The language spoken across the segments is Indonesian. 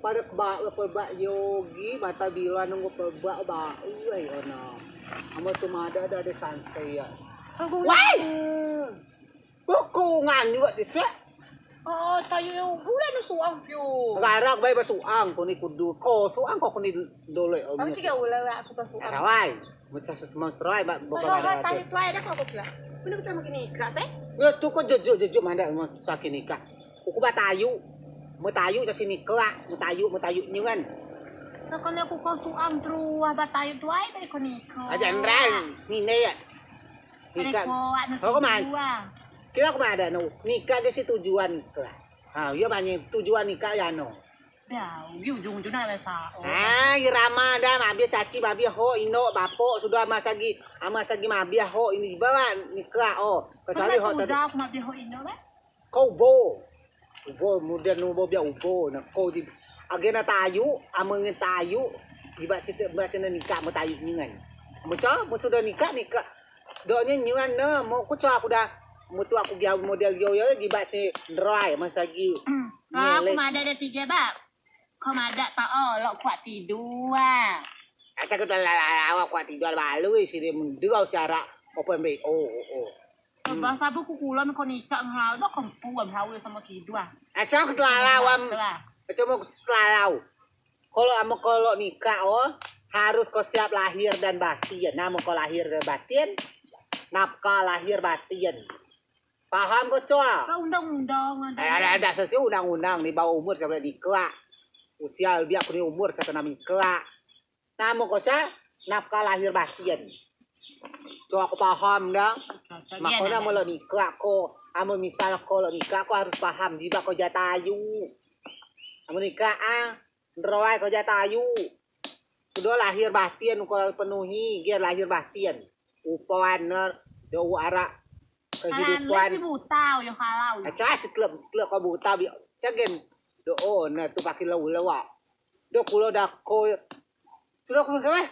pada pebak yogi mata bila nunggu pebak ba euy ono. Amo tumada ada santai ya. Wai. Bukungan juga dise. Oh, sayo bulan no suang pyo. Garak bae basuang kuni kudu ko suang ko kuni dole. Aku tiga ulah aku basuang. Rawai. Mucha semang serai ba boka ada. Tayo tuai dah kau pula. Kuno kita makin nikah sih. Nggak tuh kok jojo manda mau sakit nikah. Kuku batayu. Mau tayu sa sinikla, mau tayu nyengan. Nah kalau aku kau suang terus batayu tuai dari kau nikah. Aja enrang, nine ya. Nikah. Oh kemana? Kira kemana no? Nikah ke si tujuan nikah. Ah, iya banyak tujuan nikah ya no. Ya, ujung-ujungnya biasa. Ah, irama dah, mabia caci, mabia ho, ino, bapo sudah masagi mabia ho ini bawa nikah oh. Kecuali ho tadi. Kau mabia ho ino kan? Kau bo, kemudian nubo bia ubo, nak kau di agena tayu, amengin tayu, iba situ bahasa nikah mau tayu nyengan. Mau sudah nikah. Doanya nyengan no, mau aku aku dah. Mutu aku dia model yo di bahasa dry masagi. Aku ada 3 bab. Kau ada tak lo kuat tidur. Aca kita lalawa kuat tidur balu sini mundur secara open bay. Oh. Bahasa buku kulon kau nikah ngelau dah kempuan haul sama tidur. Aca kita lalawam. Aca mau selalau. Kalau nikah harus kau siap lahir dan batin. Nah, mau kau lahir dan batin, nafkah lahir batin. Paham kok coa? Undang-undang ada sesi undang-undang di bawah umur sampai nikah. Usia lebih aku ni umur saya kena nikah. Namun kok coa nafkah lahir batin. Coa aku paham dah. Makanya mau nikah ko, amo misal ko nikah ko harus paham jiba ko jatayu. Amo nikah nderoai ko jatayu. Sudah lahir batin ko penuhi, dia lahir batin. Upawan do ara kehidupan si buta yo kalau aca si klub kau buta bi cagen do na tu pakai lawa do kulo dako sudah kulo kawe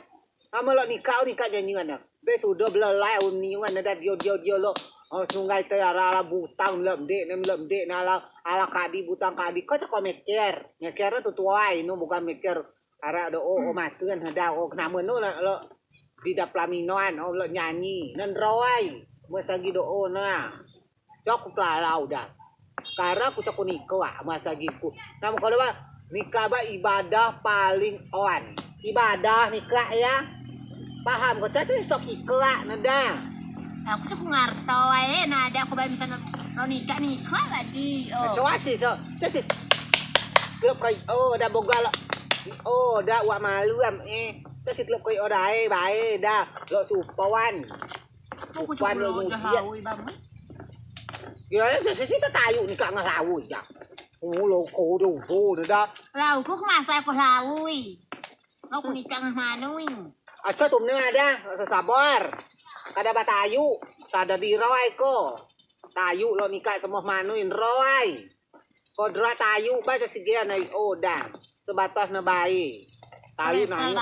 amalo nikah janjian be sudah belalai unian ada dia lo sungai teh ala buta lemde na ala kadi butang kadi kau cak meker tu tuai no bukan meker ara do masukan ada kenapa no lo di daplaminoan lo nyanyi nan rawai masagi doon na. Cok palaw dah. Karena aku cok nikah masagiku. Namun kalau nikah ibadah paling on. Ibadah nikah ya. Paham kau cok sok nikah nada. Aku cok ngarto nada aku bisa nikah lagi. Coba sih so. Sih. Klub kau dah boga lo. Dah wak malu Terus si klub kau bae dah lo supawan. Bukan lo jahawi banget. Ya, sesi tayu nikah ngelawi ya. Lo kodo dah. Lau kok masa aku lawi. Aku nikah ngemanuin. Aca tumnya ada sabar. Kada batayu, kada diroi ko. Tayu lo nikah semua manuin roi. Kodra tayu baca sigian ai dah. Sebatas na bayi. Tayu na.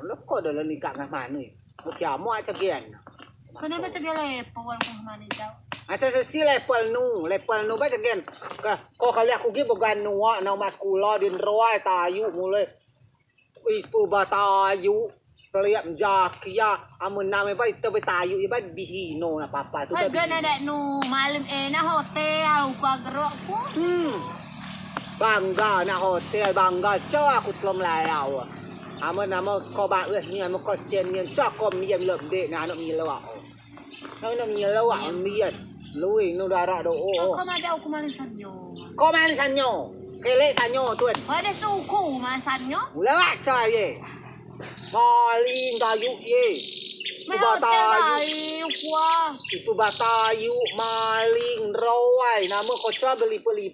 Lo kok lo nikah ngemanuin. Kiamo aja gian. Kenapa cegel level kung manitaw? Aja si level nu baca gian. Kok kali aku gi boga nuwa na maskula din roy tayu mulai. Itu batayu. Kaliap jakia amun name ba ito tayu iba bihino na papa tu. Ay gana da nu malam na hotel pagro ko. Bangga na hotel bangga cho aku telom lalau. Nama kau bagus ni, nama kau cenyen cak kau miam lebih na anak milawak. Anak milawak miat, lui nu darah do. Kau ada aku manisanyo. Kau manisanyo, kelek sanyo tuan. Ada suku manisanyo. Mulawak saya. Maling tayu ye. Itu batayu maling rawai nama koca beli-beli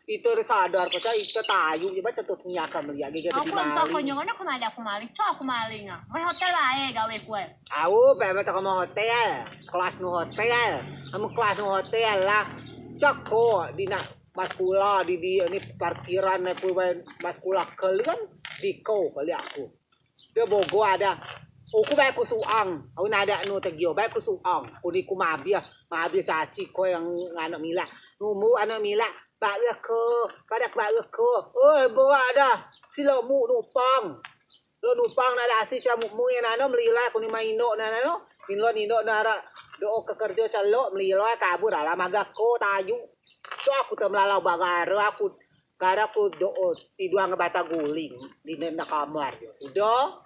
itu sadar koca itu tayu dia baca tuh punya akan melihat gitu aku bisa konyol aku ada aku maling mau hotel bae gawe kue aku pengen tak mau hotel kelas nu hotel kamu kelas nu hotel lah cak kok di nak maskula di ini parkiran maskula kalian di kau kali aku dia bogo ada. Aku baik ku suang, aku nada nu tegio baik ku suang, kuni ku mabia caci ko yang anak mila, numu anak mila Bak ke, padak bak ke. Oi, bawa dah. Silo mu numpang. Lo numpang na dasi camuk mu yang nano melila kuni maino na nano. Nino nara do ke kerja calo melila kabur ala magako tayu. So aku teu melalau bagaro aku gara aku do tidur ngebata guling di na kamar. Udah.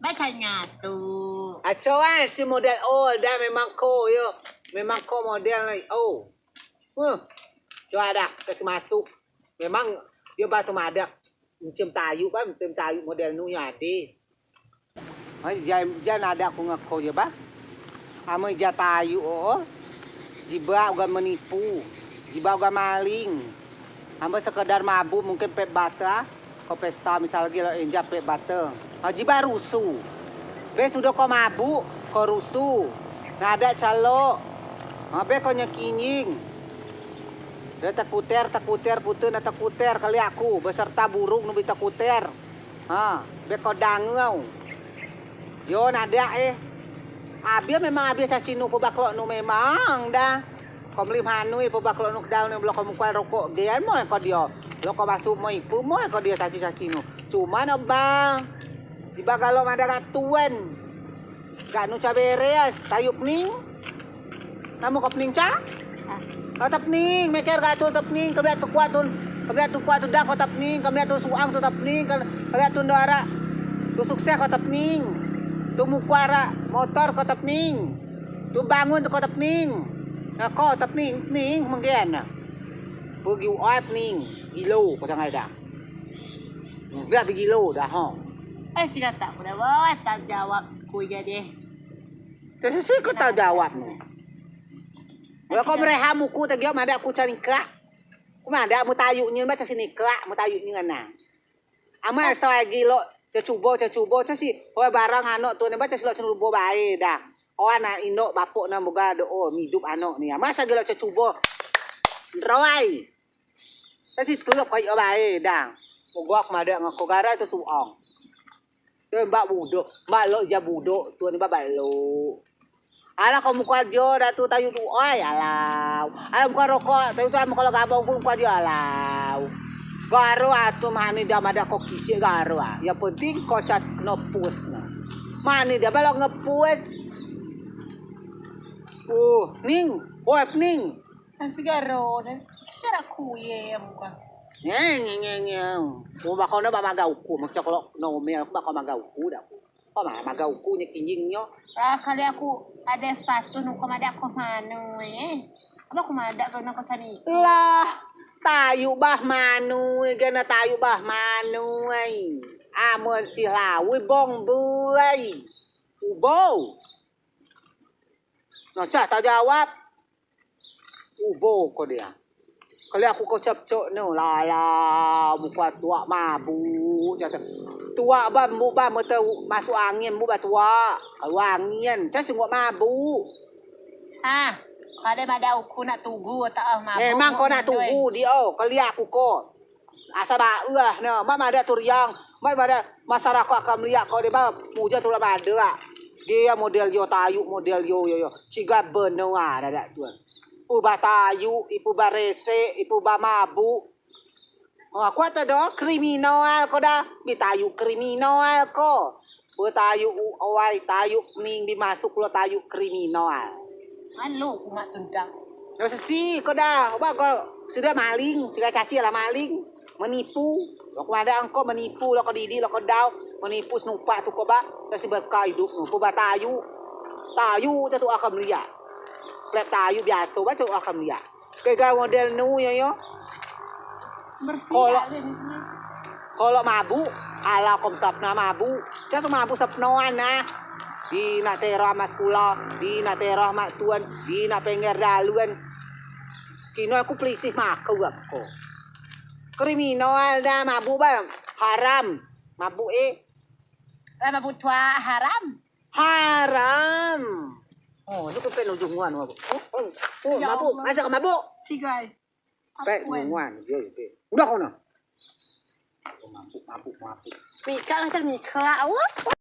Bacanya tuh. Aco si model dah memang ko yo. Memang ko model ni. Oh. Coba ada kasih masuk. Memang dia batu madak. Mencem tayu kan, mencem tayu model nu ya ade. Jangan ada aku ngeko ya bah. Ame ja tayu jiba uga menipu, jiba uga maling. Ame sekedar mabuk mungkin pep bata, ko pesta misalnya lo enja pep bata. Jiba rusuh. Be sudah ko mabuk, ko rusuh. Nah ada calo. Be ko nyekinying. Dia takuter putu na takuter kali aku beserta burung nu takuter. Beko dangau. Yo nada Abia memang abia cacinu po baklo nu memang dah. Kom lim hanui po baklo nu daun nu blok muka rokok dia mo ko dia. Lo ko masuk mo ipu mo ko dia cacinu. Cuman abang di bagalo mada tuan. Gak nu caberes tayuk ning. Kamu kop ning ca? Tap ning, meker gato tap ning, kabiat tu kuat tu dah kau tap ning, kabiat tu suang tu tap ning, kabiat tu ndara tu sukses kau tap ning, tu mukwara motor kau tap ning, tu bangun tu kau tap ning, nah kau tap ning mengkian, pergi uap ning, gilo kau jangan dah, biar begilo dah Si kata aku dah bawa tak jawab ku jadi. Terus kau tahu jawab nih. Kalau kau mereha muku tadi ada aku cari kak. Aku ada mau tayunya baca sini kak, mau tayunya ngana. Ama ekstra lagi lo cecubo sih. Oh barang anak tuh nih baca silo cenubo bae dah. Oh anak indo bapuk na moga do hidup anak nih. Masa gelo cecubo. Rawai. Kasi tulok kayo bae dah. Moga aku ada ngaku gara itu suong. Tuh mbak budok, mbak lo ja budok tuh nih mbak lo. Ala kamu kuajo datu tayu tu oi alau. Ala muka rokok tayu tu amo kalau gabung pun kuajo alau. Garo atu mani dia mada kokisi garo ah. Yang penting kau cat ngepus na. Mani dia balok ngepus. Ning, ning. Sigaro dan sira kuye muka. Nyeng. Bakal na ba magauku, magcakolok no mel bakal magauku dah. Magauku nya kinjingnya. Kali aku ada sepatu nu komada aku manu Apa komada kana ko cani? Lah, tayu bah manu, gana tayu bah manu Amun si lawi bong buai. Ubo. Nah, cak tak jawab. Ubo ko dia. Kali aku kau cap-cok no lala muka tua mabu jatuh tua bambu teu masuk angin bu tua kalau angin saya sungguh mabu Kada mada aku nak tugu tak mabu memang kau nak tugu dia kali aku kau asa baeuh no mama ada turiang ada masyarakat akan melihat kau dia puja tu ada dia model yo tayu model yo ciga bener ada tuan ipu batayu, ipu barese, ipu bamabu. Aku ada do kriminal ko dah, bitayu kriminal ko. Betayu awai tayu ning dimasuk lo tayu kriminal. Malu ku mak tundang. Yo sesi ko dah, ba ko sudah maling, jika caci lah maling, menipu. Lo ada angko menipu, lo ko didi, lo ko daw, menipu snupa tu ko ba, kasi berkah hidup, ipu batayu. Tayu tu akan melihat. Plek tayu biasa baca akan lihat. Kayak model nu yo. Bersih. Kalau mabuk, ala kom sapna mabuk. Jatuh mabuk sapnoan nah. Di nak terah mas kula, di nak terah mak tuan, di nak pengger daluan. Kino aku pelisih makau aku. Kriminal dah mabuk bang, haram. Mabuk mabuk tua haram. Haram. Itu kepen ujungan mabuk. Mabuk, masa ke mabuk? Cigai. Pek ujungan, dia. Udah kau nak? Mabuk. Mika lah Mika.